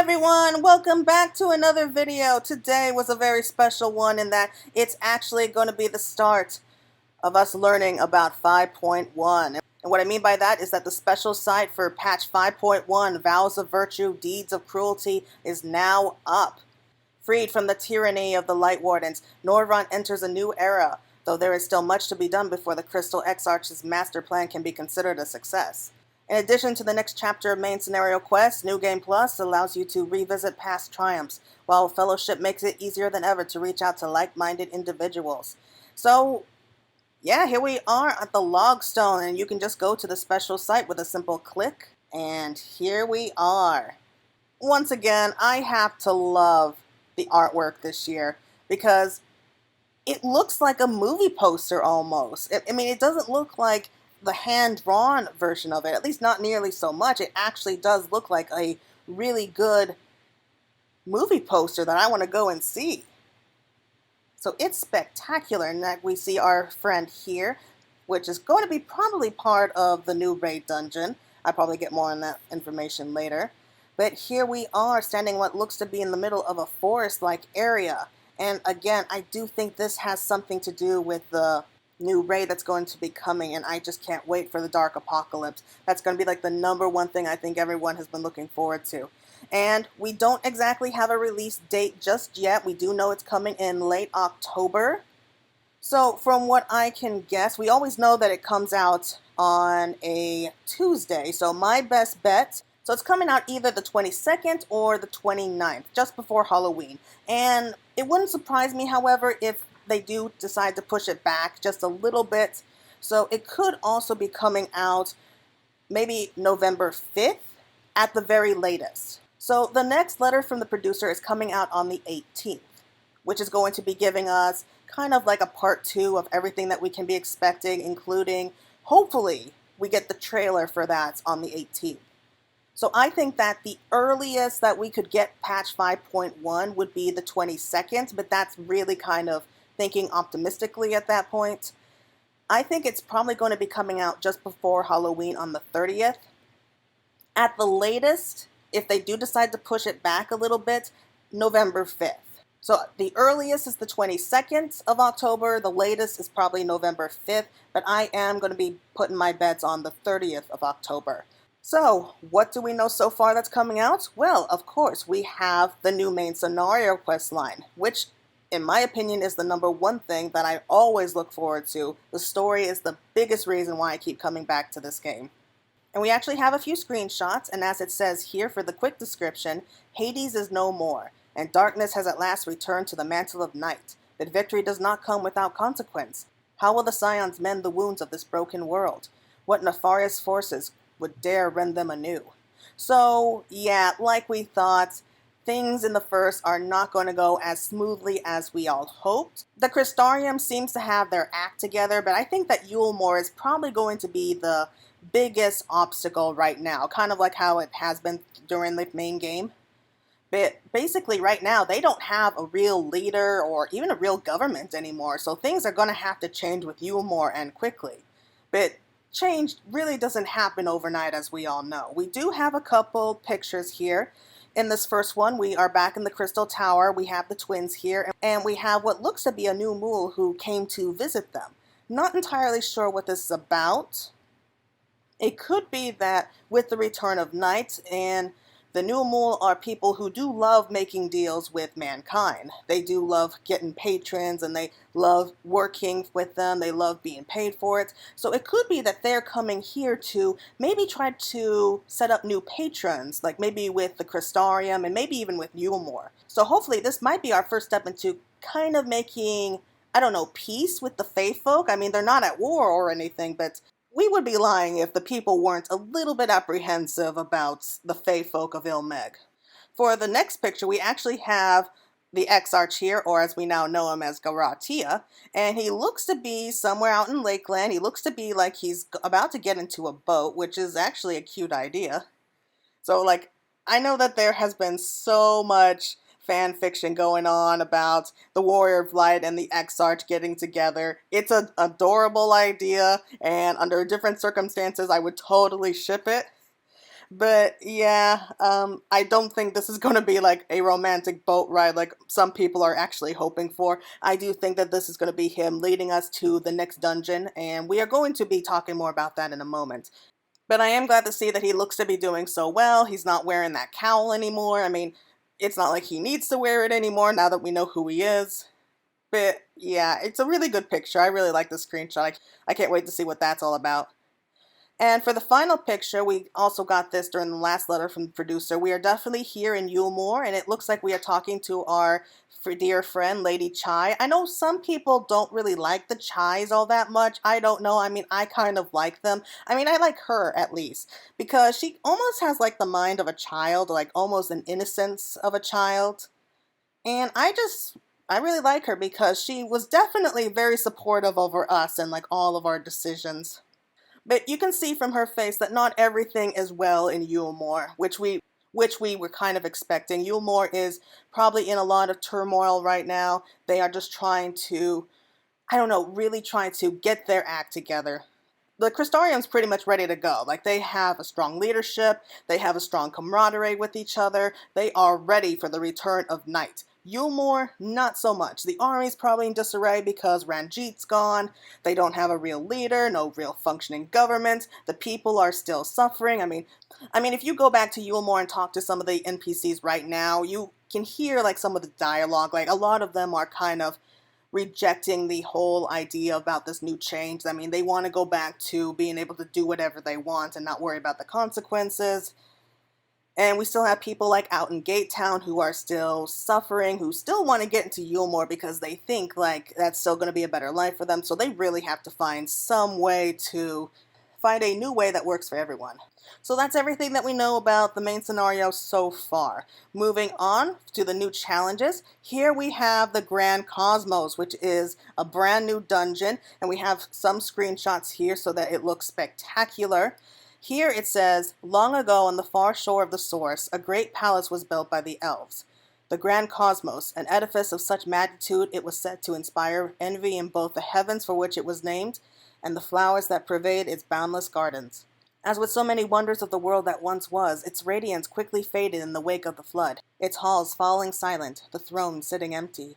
everyone, welcome back to another video. Today was a very special one in that it's actually going to be the start of us learning about 5.1. And what I mean by that is that the special site for patch 5.1, Vows of Virtue, Deeds of Cruelty, is now up. Freed from the tyranny of the Light Wardens, Nordrun enters a new era, though there is still much to be done before the Crystal Exarch's master plan can be considered a success. In addition to the next chapter of main scenario quests, New Game Plus allows you to revisit past triumphs, while Fellowship makes it easier than ever to reach out to like-minded individuals. So, yeah, here we are at the Logstone, and you can just go to the special site with a simple click, and here we are. Once again, I have to love the artwork this year, because it looks like a movie poster almost. I mean, it doesn't look like the hand-drawn version of it, at least not nearly so much. It actually does look like a really good movie poster that I want to go and see. So it's spectacular, and that we see our friend here, which is going to be probably part of the new raid dungeon. I'll probably get more on that information later. But here we are, standing what looks to be in the middle of a forest-like area. And again, I do think this has something to do with the new raid that's going to be coming, and I just can't wait for the Dark Apocalypse. That's going to be like the #1 thing I think everyone has been looking forward to. And we don't exactly have a release date just yet. We do know it's coming in late October. So from what I can guess, we always know that it comes out on a Tuesday. So my best bet, so it's coming out either the 22nd or the 29th, just before Halloween. And it wouldn't surprise me, however, if they do decide to push it back just a little bit. So it could also be coming out maybe November 5th at the very latest. So the next letter from the producer is coming out on the 18th, which is going to be giving us kind of like a part 2 of everything that we can be expecting, including, hopefully, we get the trailer for that on the 18th. So I think that the earliest that we could get patch 5.1 would be the 22nd, but that's really kind of thinking optimistically at that point. I think it's probably going to be coming out just before Halloween on the 30th. At the latest, if they do decide to push it back a little bit, November 5th. So the earliest is the 22nd of October, the latest is probably November 5th, but I am going to be putting my bets on the 30th of October. So, what do we know so far that's coming out? Well, of course, we have the new main scenario quest line, which in my opinion, is the #1 thing that I always look forward to. The story is the biggest reason why I keep coming back to this game. And we actually have a few screenshots, and as it says here for the quick description, Hades is no more, and darkness has at last returned to the mantle of night. But victory does not come without consequence. How will the Scions mend the wounds of this broken world? What nefarious forces would dare rend them anew? So, yeah, like we thought, things in the first are not going to go as smoothly as we all hoped. The Crystarium seems to have their act together, but I think that Yulemoor is probably going to be the biggest obstacle right now, kind of like how it has been during the main game. But basically right now, they don't have a real leader or even a real government anymore, so things are going to have to change with Yulemoor and quickly. But change really doesn't happen overnight, as we all know. We do have a couple pictures here. In this first one, we are back in the Crystal Tower. We have the twins here, and we have what looks to be a new mule who came to visit them. Not entirely sure what this is about. It could be that with the return of night, and the new mule are people who do love making deals with mankind. They do love getting patrons, and they love working with them. They love being paid for it. So it could be that they're coming here to maybe try to set up new patrons, like maybe with the Crystarium and maybe even with Yulemoor. So hopefully this might be our first step into kind of making, I don't know, peace with the Fae folk. I mean, they're not at war or anything, but we would be lying if the people weren't a little bit apprehensive about the Fae folk of Ilmeg. For the next picture, we actually have the Exarch here, or as we now know him as Garatia, and he looks to be somewhere out in Lakeland. He looks to be like he's about to get into a boat, which is actually a cute idea. So, like, I know that there has been so much fan fiction going on about the Warrior of Light and the Exarch getting together. It's an adorable idea, and under different circumstances, I would totally ship it. But yeah, I don't think this is going to be like a romantic boat ride like some people are actually hoping for. I do think that this is going to be him leading us to the next dungeon, and we are going to be talking more about that in a moment. But I am glad to see that he looks to be doing so well. He's not wearing that cowl anymore. I mean, it's not like he needs to wear it anymore now that we know who he is. But yeah, it's a really good picture. I really like the screenshot. I can't wait to see what that's all about. And for the final picture, we also got this during the last letter from the producer. We are definitely here in Yulmore, and it looks like we are talking to our dear friend, Lady Chai. I know some people don't really like the Chais all that much. I don't know. I mean, I kind of like them. I mean, I like her at least, because she almost has like the mind of a child, like almost an innocence of a child. And I really like her because she was definitely very supportive over us and like all of our decisions. But you can see from her face that not everything is well in Yulmore, which we were kind of expecting. Yulmore is probably in a lot of turmoil right now. They are just trying to, I don't know, really trying to get their act together. The Crystarium's pretty much ready to go. Like, they have a strong leadership, they have a strong camaraderie with each other, they are ready for the return of night. Yulmore, not so much. The army's probably in disarray because Ranjit's gone, they don't have a real leader, no real functioning government, the people are still suffering. I mean, if you go back to Yulmore and talk to some of the NPCs right now, you can hear like some of the dialogue. Like, a lot of them are kind of rejecting the whole idea about this new change. I mean, they want to go back to being able to do whatever they want and not worry about the consequences. And we still have people like out in Gate Town who are still suffering, who still want to get into Yulmore because they think like that's still going to be a better life for them. So they really have to find some way to find a new way that works for everyone. So that's everything that we know about the main scenario so far. Moving on to the new challenges, here we have the Grand Cosmos, which is a brand new dungeon, and we have some screenshots here so that it looks spectacular. Here it says, long ago on the far shore of the source, a great palace was built by the elves. The Grand Cosmos, an edifice of such magnitude it was said to inspire envy in both the heavens for which it was named, and the flowers that pervade its boundless gardens. As with so many wonders of the world that once was, its radiance quickly faded in the wake of the flood, its halls falling silent, the throne sitting empty.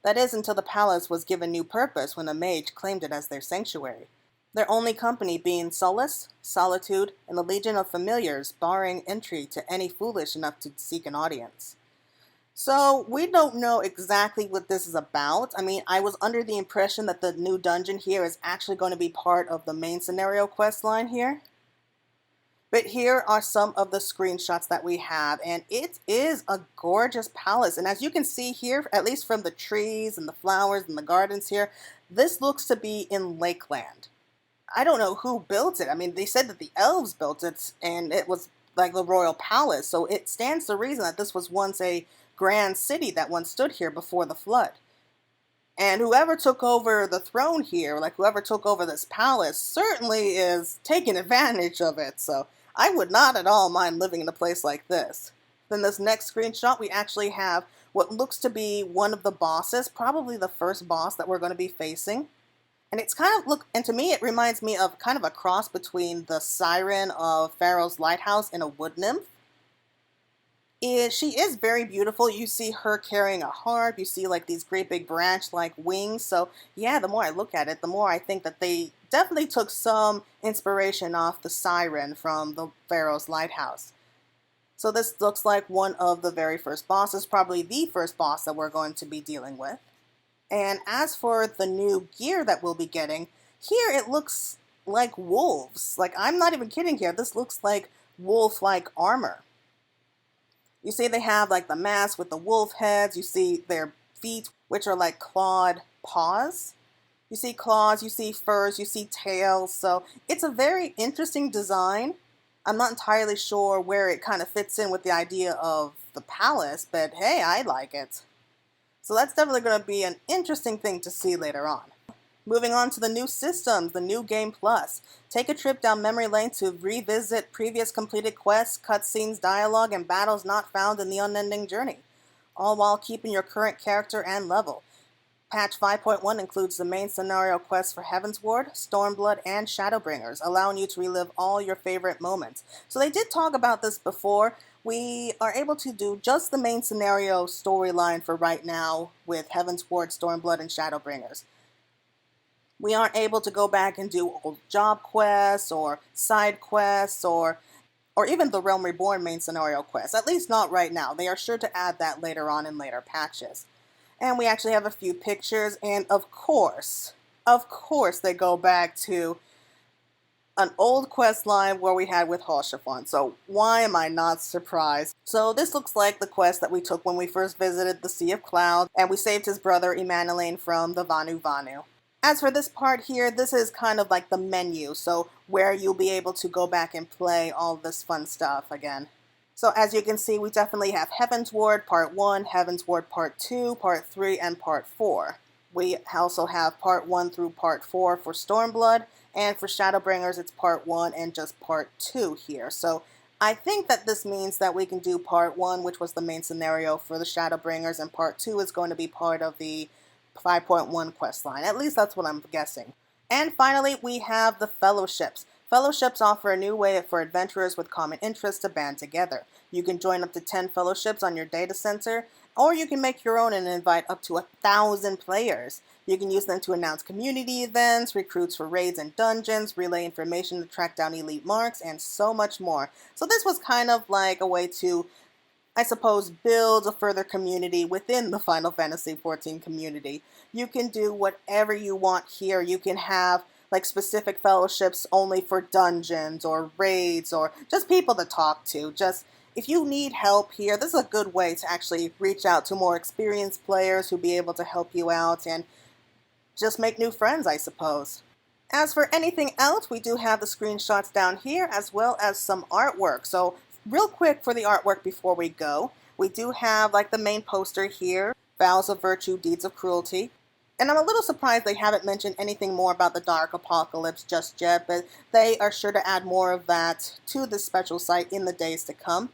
That is, until the palace was given new purpose when a mage claimed it as their sanctuary. Their only company being solace, solitude, and a legion of familiars barring entry to any foolish enough to seek an audience. So, we don't know exactly what this is about. I mean, I was under the impression that the new dungeon here is actually going to be part of the main scenario quest line here. But here are some of the screenshots that we have, and it is a gorgeous palace. And as you can see here, at least from the trees and the flowers and the gardens here, this looks to be in Lakeland. I don't know who built it. I mean, they said that the elves built it, and it was like the royal palace, so it stands to reason that this was once a grand city that once stood here before the flood. And whoever took over the throne here, like whoever took over this palace, certainly is taking advantage of it, so I would not at all mind living in a place like this. Then this next screenshot, we actually have what looks to be one of the bosses, probably the first boss that we're going to be facing. And it's kind of, and to me it reminds me of kind of a cross between the siren of Pharaoh's Lighthouse and a wood nymph. She is very beautiful. You see her carrying a harp, you see like these great big branch-like wings. So yeah, the more I look at it, the more I think that they definitely took some inspiration off the siren from the Pharaoh's Lighthouse. So this looks like one of the very first bosses, probably the first boss that we're going to be dealing with. And as for the new gear that we'll be getting, here it looks like wolves. Like, I'm not even kidding here. This looks like wolf-like armor. You see they have like the mask with the wolf heads. You see their feet, which are like clawed paws. You see claws, you see furs, you see tails. So it's a very interesting design. I'm not entirely sure where it kind of fits in with the idea of the palace, but hey, I like it. So that's definitely going to be an interesting thing to see later on. Moving on to the new systems, the New Game Plus. Take a trip down memory lane to revisit previous completed quests, cutscenes, dialogue, and battles not found in the unending journey, all while keeping your current character and level. Patch 5.1 includes the main scenario quests for Heavensward, Stormblood, and Shadowbringers, allowing you to relive all your favorite moments. So they did talk about this before. We are able to do just the main scenario storyline for right now with Heavensward, Stormblood, and Shadowbringers. We aren't able to go back and do old job quests or side quests or even the Realm Reborn main scenario quest, at least not right now. They are sure to add that later on in later patches. And we actually have a few pictures, and of course, they go back to an old quest line where we had with Hoshafon. So why am I not surprised? So this looks like the quest that we took when we first visited the Sea of Clouds, and we saved his brother Emanuelane from the Vanu Vanu. As for this part here, this is kind of like the menu, so where you'll be able to go back and play all this fun stuff again. So as you can see, we definitely have Heavensward Part 1, Heavensward Part 2, Part 3, and Part 4. We also have Part 1 through Part 4 for Stormblood, and for Shadowbringers it's Part 1 and just Part 2 here. So I think that this means that we can do Part 1, which was the main scenario for the Shadowbringers, and Part 2 is going to be part of the 5.1 questline. At least that's what I'm guessing. And finally, we have the Fellowships. Fellowships offer a new way for adventurers with common interests to band together. You can join up to 10 fellowships on your data center, or you can make your own and invite up to 1,000 players. You can use them to announce community events, recruits for raids and dungeons, relay information to track down elite marks, and so much more. So this was kind of like a way to, I suppose, build a further community within the Final Fantasy XIV community. You can do whatever you want here. You can have like specific fellowships only for dungeons or raids or just people to talk to. Just if you need help here, this is a good way to actually reach out to more experienced players who'll be able to help you out and just make new friends, I suppose. As for anything else, we do have the screenshots down here as well as some artwork. So real quick for the artwork before we go, we do have like the main poster here, Vows of Virtue, Deeds of Cruelty. And I'm a little surprised they haven't mentioned anything more about the Dark Apocalypse just yet, but they are sure to add more of that to this special site in the days to come.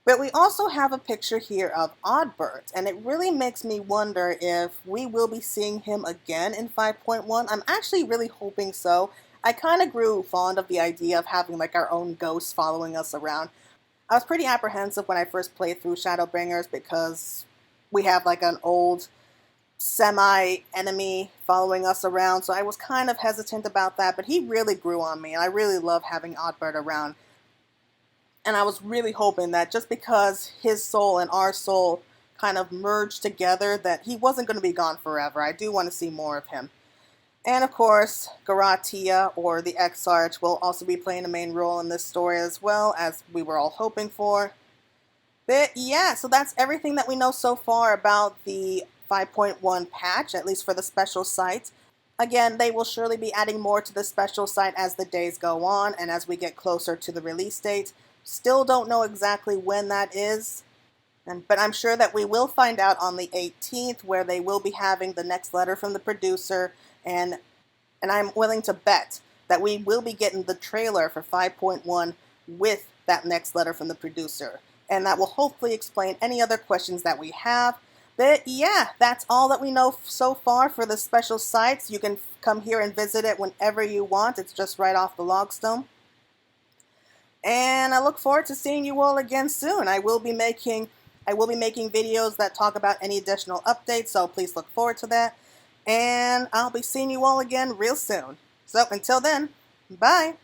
But we also have a picture here of Oddbird, and it really makes me wonder if we will be seeing him again in 5.1. I'm actually really hoping so. I kind of grew fond of the idea of having like our own ghosts following us around. I was pretty apprehensive when I first played through Shadowbringers because we have like an old semi-enemy following us around, so I was kind of hesitant about that, but he really grew on me, and I really love having Oddbird around. And I was really hoping that just because his soul and our soul kind of merged together, that he wasn't going to be gone forever. I do want to see more of him. And of course, Garatia, or the Exarch, will also be playing a main role in this story as well, as we were all hoping for. But yeah, so that's everything that we know so far about the 5.1 patch, at least for the special site. Again, they will surely be adding more to the special site as the days go on and as we get closer to the release date. Still don't know exactly when that is, but I'm sure that we will find out on the 18th, where they will be having the next letter from the producer, and I'm willing to bet that we will be getting the trailer for 5.1 with that next letter from the producer, and that will hopefully explain any other questions that we have. But yeah, that's all that we know so far for the special sites. You can come here and visit it whenever you want. It's just right off the Logstone. And I look forward to seeing you all again soon. I will be making videos that talk about any additional updates, so please look forward to that. And I'll be seeing you all again real soon. So until then, bye.